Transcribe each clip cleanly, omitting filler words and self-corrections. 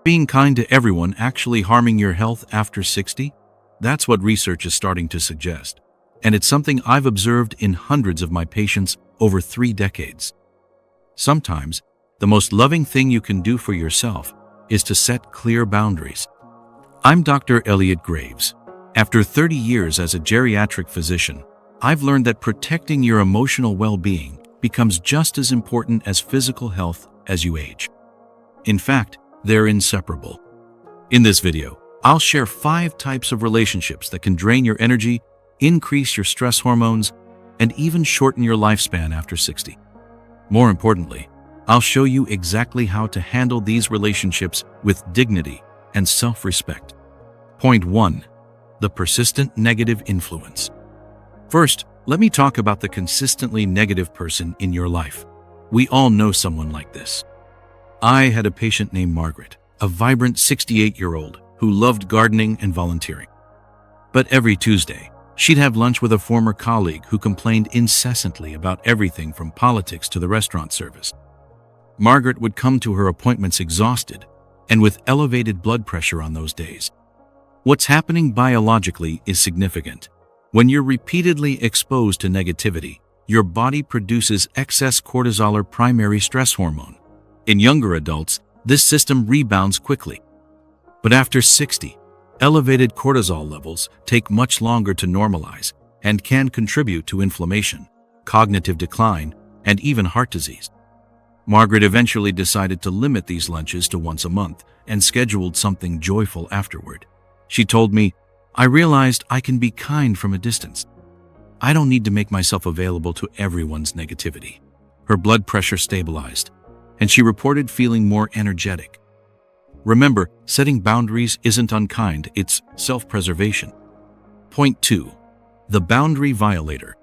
Being kind to everyone actually harming your health after 60? That's what research is starting to suggest. And it's something I've observed in hundreds of my patients over 3 decades. Sometimes, the most loving thing you can do for yourself is to set clear boundaries. I'm Dr. Elliot Graves. After 30 years as a geriatric physician, I've learned that protecting your emotional well-being becomes just as important as physical health as you age. In fact, they're inseparable. In this video, I'll share 5 types of relationships that can drain your energy, increase your stress hormones, and even shorten your lifespan after 60. More importantly, I'll show you exactly how to handle these relationships with dignity and self-respect. Point 1. The persistent negative influence. First, let me talk about the consistently negative person in your life. We all know someone like this. I had a patient named Margaret, a vibrant 68-year-old who loved gardening and volunteering. But every Tuesday, she'd have lunch with a former colleague who complained incessantly about everything from politics to the restaurant service. Margaret would come to her appointments exhausted and with elevated blood pressure on those days. What's happening biologically is significant. When you're repeatedly exposed to negativity, your body produces excess cortisol, or primary stress hormone. In younger adults, this system rebounds quickly. But after 60, elevated cortisol levels take much longer to normalize and can contribute to inflammation, cognitive decline, and even heart disease. Margaret eventually decided to limit these lunches to once a month and scheduled something joyful afterward. She told me, "I realized I can be kind from a distance. I don't need to make myself available to everyone's negativity." Her blood pressure stabilized, and she reported feeling more energetic. Remember, setting boundaries isn't unkind, it's self-preservation. Point 2. The boundary violator.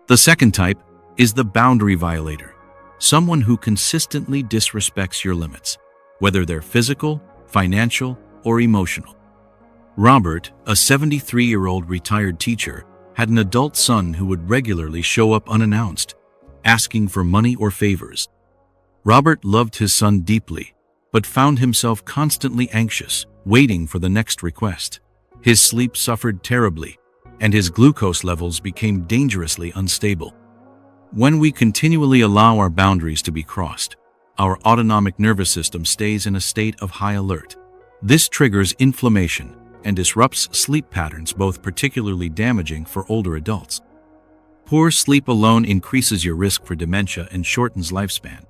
The second type is the boundary violator, someone who consistently disrespects your limits, whether they're physical, financial, or emotional. Robert, a 73-year-old retired teacher, had an adult son who would regularly show up unannounced, asking for money or favors. Robert loved his son deeply, but found himself constantly anxious, waiting for the next request. His sleep suffered terribly, and his glucose levels became dangerously unstable. When we continually allow our boundaries to be crossed, our autonomic nervous system stays in a state of high alert. This triggers inflammation and disrupts sleep patterns, both particularly damaging for older adults. Poor sleep alone increases your risk for dementia and shortens lifespan.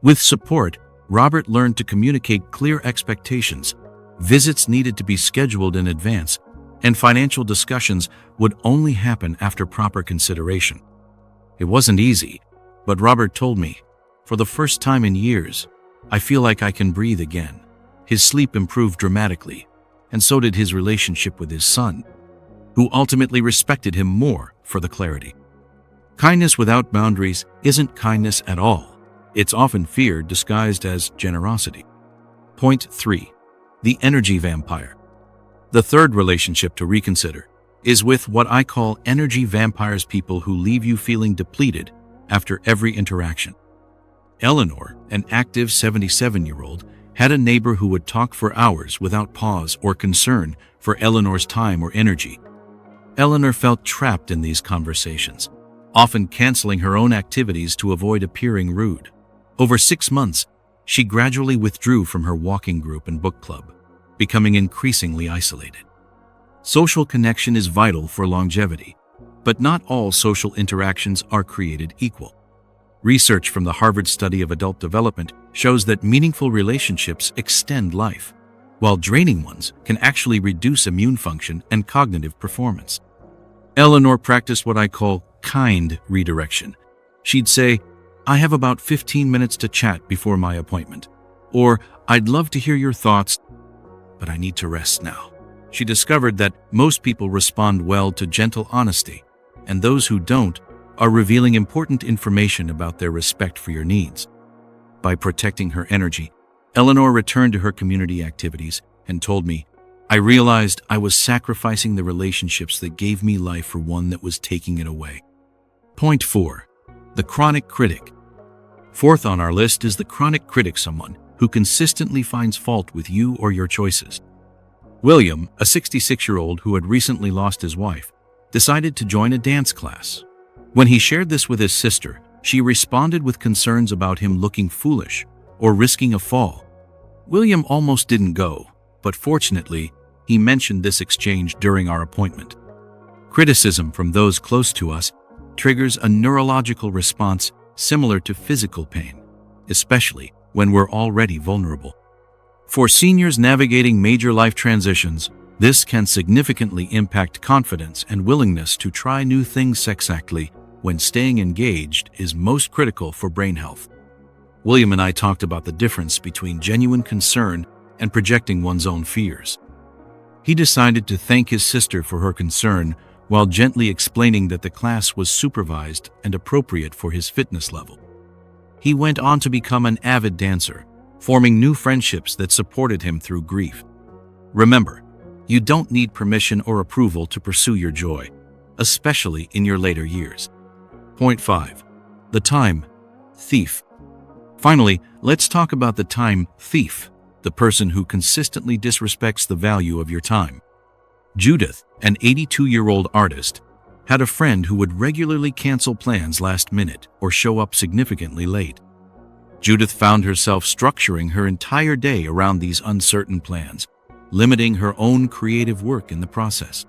With support, Robert learned to communicate clear expectations. Visits needed to be scheduled in advance, and financial discussions would only happen after proper consideration. It wasn't easy, but Robert told me, "For the first time in years, I feel like I can breathe again." His sleep improved dramatically, and so did his relationship with his son, who ultimately respected him more for the clarity. Kindness without boundaries isn't kindness at all. It's often fear disguised as generosity. Point 3. The energy vampire. The third relationship to reconsider is with what I call energy vampires, people who leave you feeling depleted after every interaction. Eleanor, an active 77-year-old, had a neighbor who would talk for hours without pause or concern for Eleanor's time or energy. Eleanor felt trapped in these conversations, often canceling her own activities to avoid appearing rude. Over 6 months, she gradually withdrew from her walking group and book club, becoming increasingly isolated. Social connection is vital for longevity, but not all social interactions are created equal. Research from the Harvard Study of Adult Development shows that meaningful relationships extend life, while draining ones can actually reduce immune function and cognitive performance. Eleanor practiced what I call kind redirection. She'd say, "I have about 15 minutes to chat before my appointment," or "I'd love to hear your thoughts, but I need to rest now." She discovered that most people respond well to gentle honesty, and those who don't are revealing important information about their respect for your needs. By protecting her energy, Eleanor returned to her community activities and told me, "I realized I was sacrificing the relationships that gave me life for one that was taking it away." Point 4. The chronic critic. Fourth on our list is the chronic critic, someone who who consistently finds fault with you or your choices. William, a 66-year-old who had recently lost his wife, decided to join a dance class. When he shared this with his sister, she responded with concerns about him looking foolish or risking a fall. William almost didn't go, but fortunately, he mentioned this exchange during our appointment. Criticism from those close to us triggers a neurological response similar to physical pain, especially when we're already vulnerable. For seniors navigating major life transitions, this can significantly impact confidence and willingness to try new things exactly when staying engaged is most critical for brain health. William and I talked about the difference between genuine concern and projecting one's own fears. He decided to thank his sister for her concern while gently explaining that the class was supervised and appropriate for his fitness level. He went on to become an avid dancer, forming new friendships that supported him through grief. Remember, you don't need permission or approval to pursue your joy, especially in your later years. Point 5. The time thief. Finally, let's talk about the time thief, the person who consistently disrespects the value of your time. Judith, an 82-year-old artist, had a friend who would regularly cancel plans last minute or show up significantly late. Judith found herself structuring her entire day around these uncertain plans, limiting her own creative work in the process.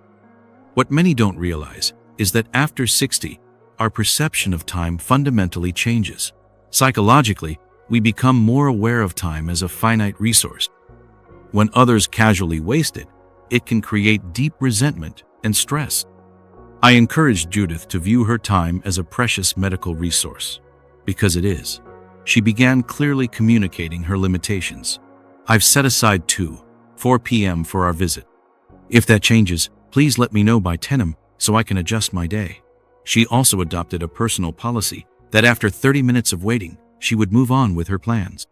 What many don't realize is that after 60, our perception of time fundamentally changes. Psychologically, we become more aware of time as a finite resource. When others casually waste it, it can create deep resentment and stress. I encouraged Judith to view her time as a precious medical resource, because it is. She began clearly communicating her limitations. I've set aside 4 p.m. for our visit. If that changes, please let me know by 10 a.m. so I can adjust my day. She also adopted a personal policy that after 30 minutes of waiting, she would move on with her plans.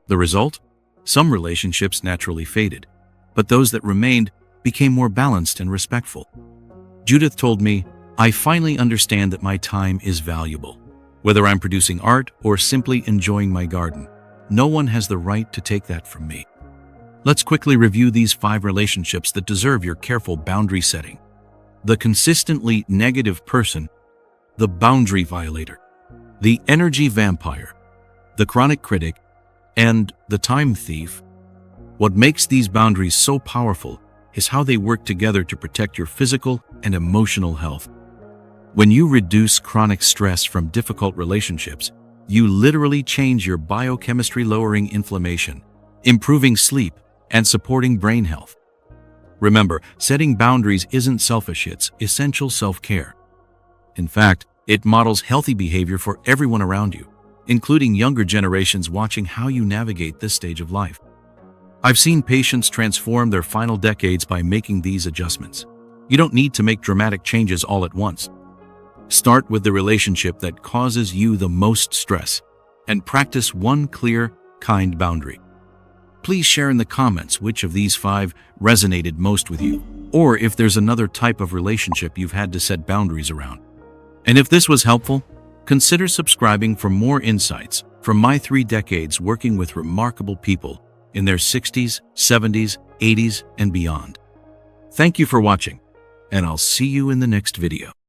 The result? Some relationships naturally faded, but those that remained became more balanced and respectful. Judith told me, I finally understand that my time is valuable. Whether I'm producing art or simply enjoying my garden, no one has the right to take that from me. Let's quickly review these 5 relationships that deserve your careful boundary setting. The consistently negative person, the boundary violator, the energy vampire, the chronic critic, and the time thief. What makes these boundaries so powerful is how they work together to protect your physical and emotional health. When you reduce chronic stress from difficult relationships, you literally change your biochemistry, lowering inflammation, improving sleep, and supporting brain health. Remember, setting boundaries isn't selfish, it's essential self-care. In fact, it models healthy behavior for everyone around you, including younger generations watching how you navigate this stage of life. I've seen patients transform their final decades by making these adjustments. You don't need to make dramatic changes all at once. Start with the relationship that causes you the most stress and practice one clear, kind boundary. Please share in the comments which of these 5 resonated most with you, or if there's another type of relationship you've had to set boundaries around. And if this was helpful, consider subscribing for more insights from my 3 decades working with remarkable people in their 60s, 70s, 80s, and beyond. Thank you for watching, and I'll see you in the next video.